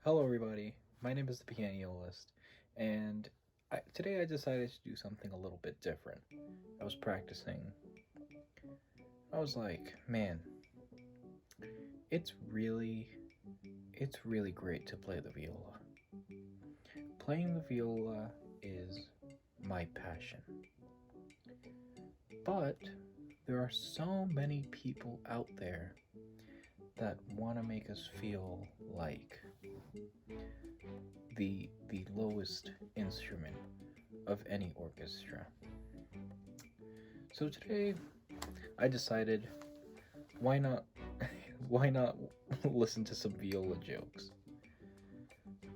Hello everybody, my name is the Violist, and today I decided to do something a little bit different. I was practicing. I was like, man, it's really, it's really great to play the viola. Playing the viola is my passion. But there are so many people out there that want to make us feel like the lowest instrument of any orchestra. So today I decided why not why not listen to some viola jokes?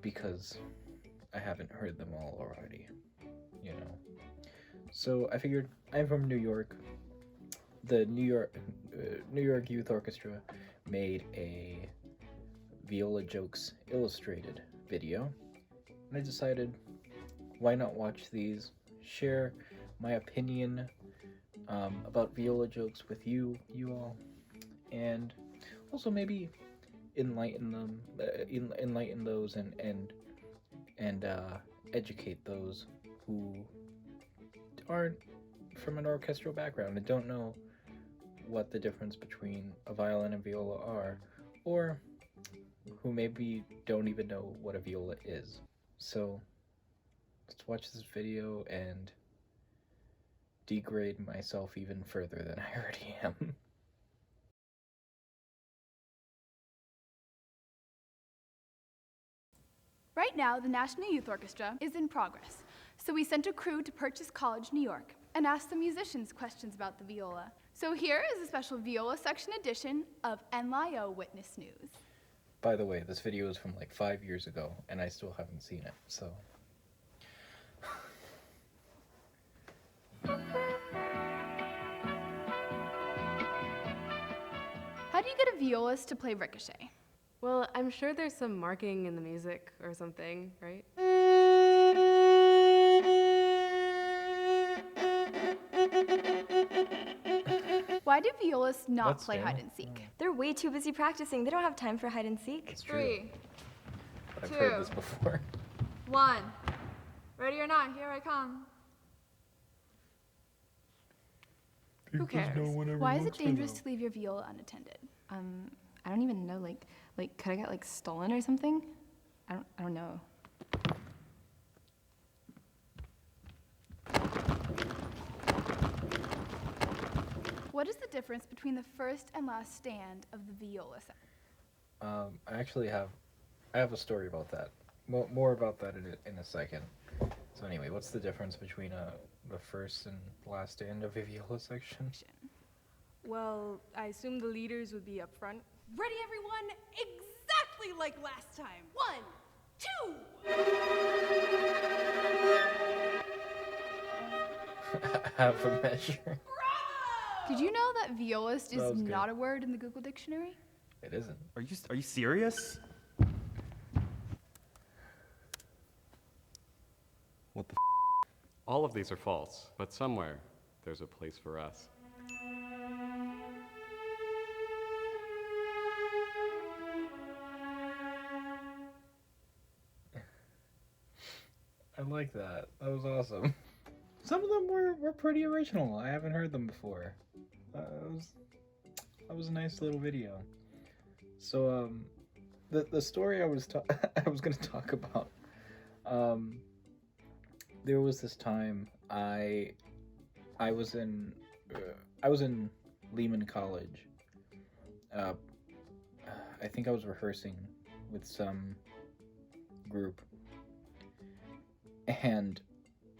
Because I haven't heard them all already, you know. So I figured I'm from New York. The New York Youth Orchestra made a viola jokes illustrated video, and I decided why not watch these, share my opinion about viola jokes with you all, and also maybe enlighten them, enlighten those, and educate those who aren't from an orchestral background and don't know what the difference between a violin and viola are, or who maybe don't even know what a viola is. So let's watch this video and degrade myself even further than I already am. Right now, the National Youth Orchestra is in progress, so we sent a crew to Purchase College, New York, and asked the musicians questions about the viola. So here is a special viola section edition of NLIO Witness News. By the way, this video is from like 5 years ago, and I still haven't seen it, so. How do you get a violist to play ricochet? Well, I'm sure there's some marking in the music or something, right? Why do violists not Let's play do. hide and seek? They're way too busy practicing. They don't have time for hide and seek. It's true. 3, But I've 2. heard this before. 1. Ready or not, here I come. Who cares? Why is it dangerous to leave your viola unattended? I don't even know. Like, could I get stolen or something? I don't know. What is the difference between the first and last stand of the viola section? I actually have a story about that. More about that in a second. So anyway, what's the difference between the first and last stand of a viola section? Well, I assume the leaders would be up front. Ready, everyone? Exactly like last time. 1, 2. Half a measure. Did you know that violist That is was good. not a word in the Google Dictionary? It isn't. Are you serious? What the All of these are false, but somewhere there's a place for us. I like that. That was awesome. Some of them were pretty original. I haven't heard them before. That was a nice little video. So the story I was I was gonna talk about. There was this time I was in Lehman College. I think I was rehearsing with some group, and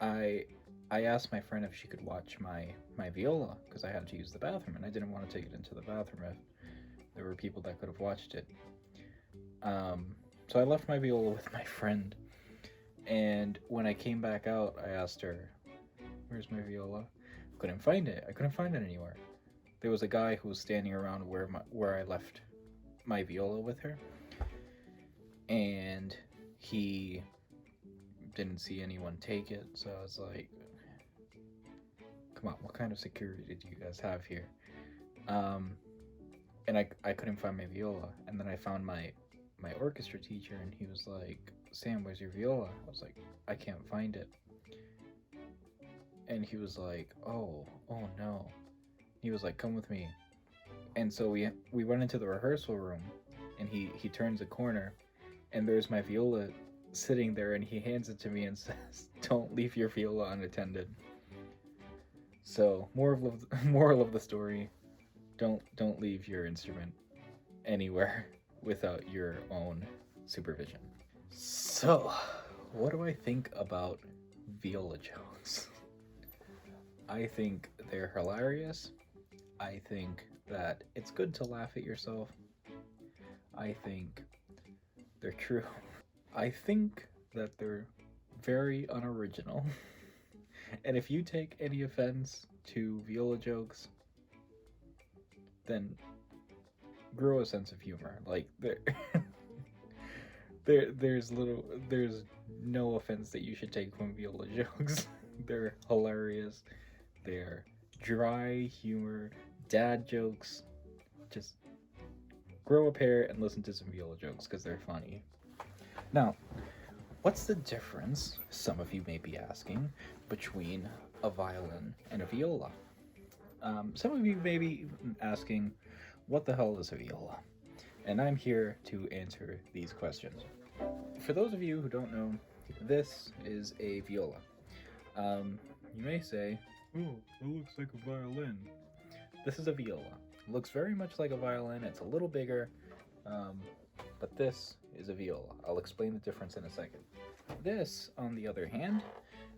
I asked my friend if she could watch my viola because I had to use the bathroom and I didn't want to take it into the bathroom if there were people that could have watched it. So I left my viola with my friend, and when I came back out, I asked her, "Where's my viola?" Couldn't find it. I couldn't find it anywhere. There was a guy who was standing around where I left my viola with her, and he didn't see anyone take it, so I was like, come on, what kind of security do you guys have here? And I couldn't find my viola, and then I found my my orchestra teacher, and he was like, "Sam, where's your viola?" I was like, "I can't find it." And he was like, "Oh no." He was like, "Come with me." And so we went into the rehearsal room, and he turns a corner, and there's my viola sitting there, and he hands it to me and says, "Don't leave your viola unattended." So moral of the story: don't leave your instrument anywhere without your own supervision. So, what do I think about viola jokes? I think they're hilarious. I think that it's good to laugh at yourself. I think they're true. I think that they're very unoriginal. And if you take any offense to viola jokes, then grow a sense of humor. Like there's no offense that you should take from viola jokes. They're hilarious. They're dry humor, dad jokes. Just grow a pair and listen to some viola jokes because they're funny. Now, what's the difference, some of you may be asking, between a violin and a viola? Some of you may be asking, what the hell is a viola? And I'm here to answer these questions. For those of you who don't know, this is a viola. You may say, "Oh, it looks like a violin." This is a viola. It looks very much like a violin. It's a little bigger, but this is a viola. I'll explain the difference in a second. This, on the other hand,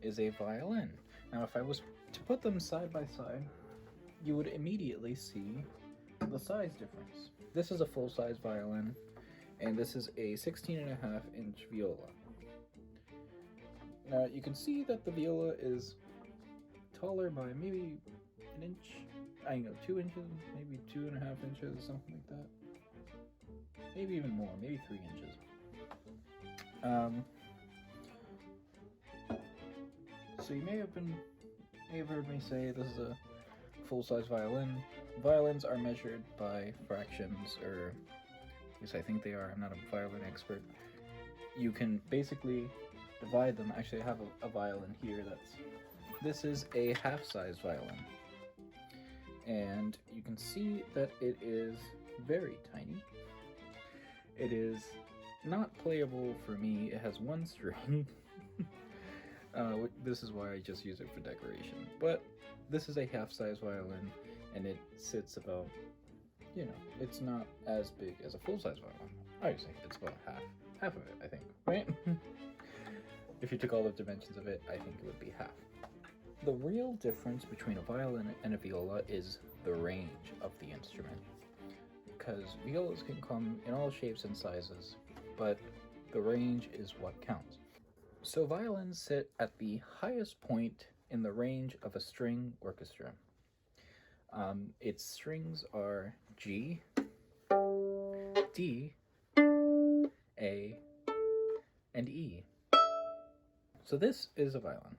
is a violin. Now, if I was to put them side by side, you would immediately see the size difference. This is a full-size violin, and this is a 16.5-inch viola. Now, you can see that the viola is taller by maybe an inch, 2 inches, maybe 2.5 inches, something like that. Maybe even more, maybe 3 inches. So you may have heard me say this is a full-size violin. Violins are measured by fractions, or at least I think they are. I'm not a violin expert. You can basically divide them. Actually, I have a violin here this is a half-size violin. And you can see that it is very tiny. It is not playable for me. It has one string. This is why I just use it for decoration. But this is a half-size violin, and it sits about, it's not as big as a full-size violin. I would say it's about half of it, I think, right? If you took all the dimensions of it, I think it would be half. The real difference between a violin and a viola is the range of the instrument. Because violas can come in all shapes and sizes, but the range is what counts. So violins sit at the highest point in the range of a string orchestra. Its strings are G, D, A, and E. So this is a violin.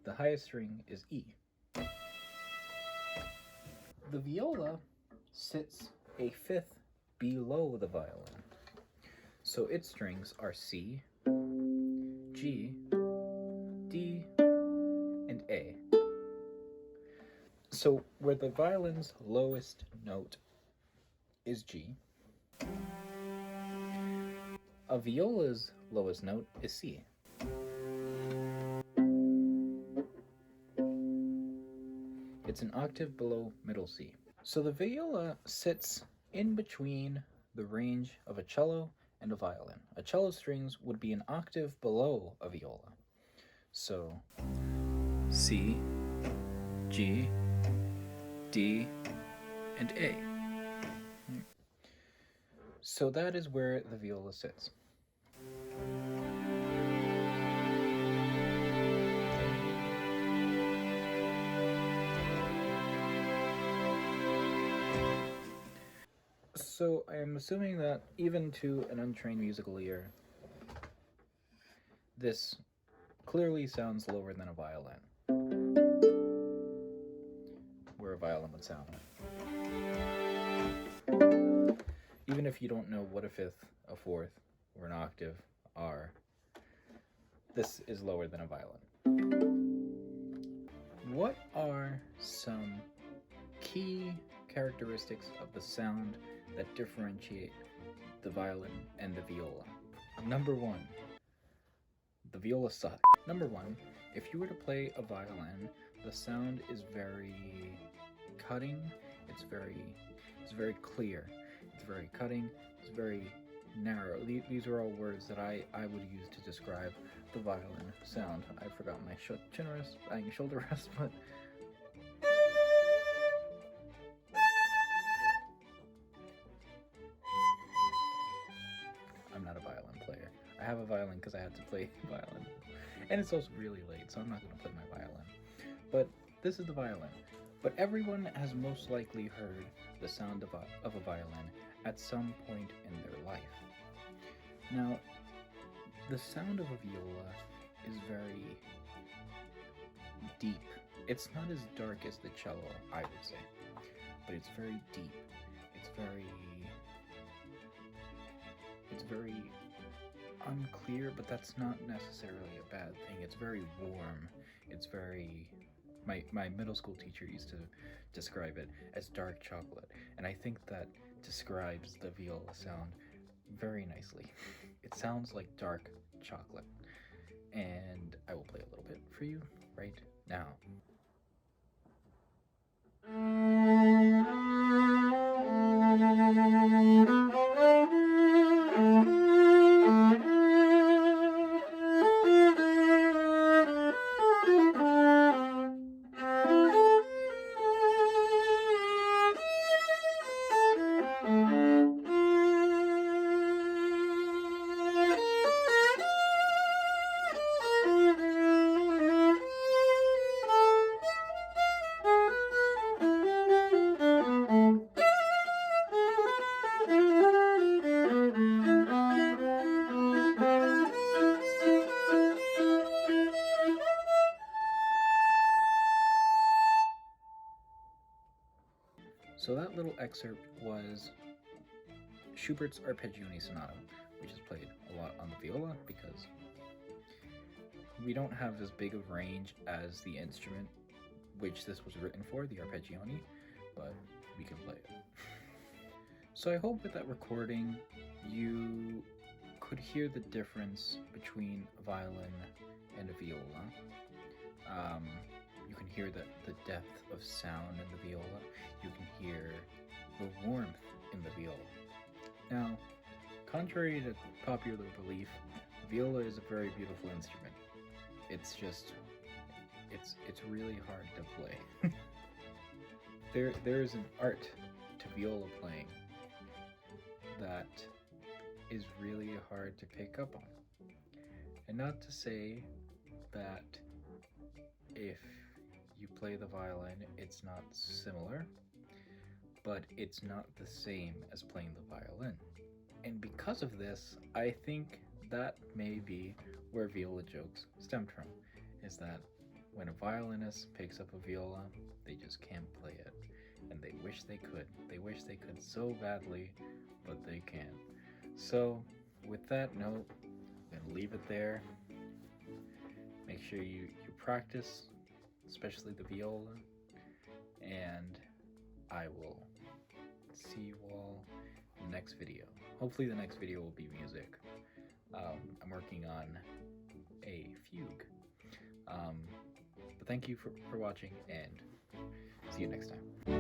The highest string is E. The viola sits a fifth below the violin. So its strings are C, G, D, and A. So where the violin's lowest note is G, a viola's lowest note is C. It's an octave below middle C. So the viola sits in between the range of a cello and a violin. A cello strings would be an octave below a viola. So C, G, D, and A. So that is where the viola sits. So I am assuming that even to an untrained musical ear, this clearly sounds lower than a violin, where a violin would sound. Even if you don't know what a fifth, a fourth, or an octave are, this is lower than a violin. What are some key characteristics of the sound that differentiate the violin and the viola? Number one, the viola sucks. Number one, if you were to play a violin, the sound is very cutting, it's very clear, it's very cutting, it's very narrow. These are all words that I would use to describe the violin sound. I forgot my chin rest, shoulder rest, but I'm not a violin player. I have a violin because I had to play violin. And it's also really late, so I'm not going to play my violin. But this is the violin. But everyone has most likely heard the sound of a violin at some point in their life. Now, the sound of a viola is very deep. It's not as dark as the cello, I would say, but it's very deep. It's very unclear, but that's not necessarily a bad thing. It's very warm. It's very... My middle school teacher used to describe it as dark chocolate, and I think that describes the viola sound very nicely. It sounds like dark chocolate, and I will play a little bit for you right now. So that little excerpt was Schubert's Arpeggione Sonata, which is played a lot on the viola because we don't have as big of range as the instrument which this was written for, the Arpeggione, but we can play it. So I hope with that recording you could hear the difference between a violin and a viola. You can hear the depth of sound in the viola. You can hear the warmth in the viola. Now, contrary to popular belief, viola is a very beautiful instrument. It's just, it's really hard to play. There is an art to viola playing that is really hard to pick up on. And not to say that if you play the violin, it's not similar, but it's not the same as playing the violin. And because of this, I think that may be where viola jokes stemmed from, is that when a violinist picks up a viola, they just can't play it. And they wish they could. They wish they could so badly, but they can't. So, with that note, I'm gonna leave it there. Make sure you practice, especially the viola, and I will see you all in the next video. Hopefully the next video will be music. I'm working on a fugue. But thank you for watching, and see you next time.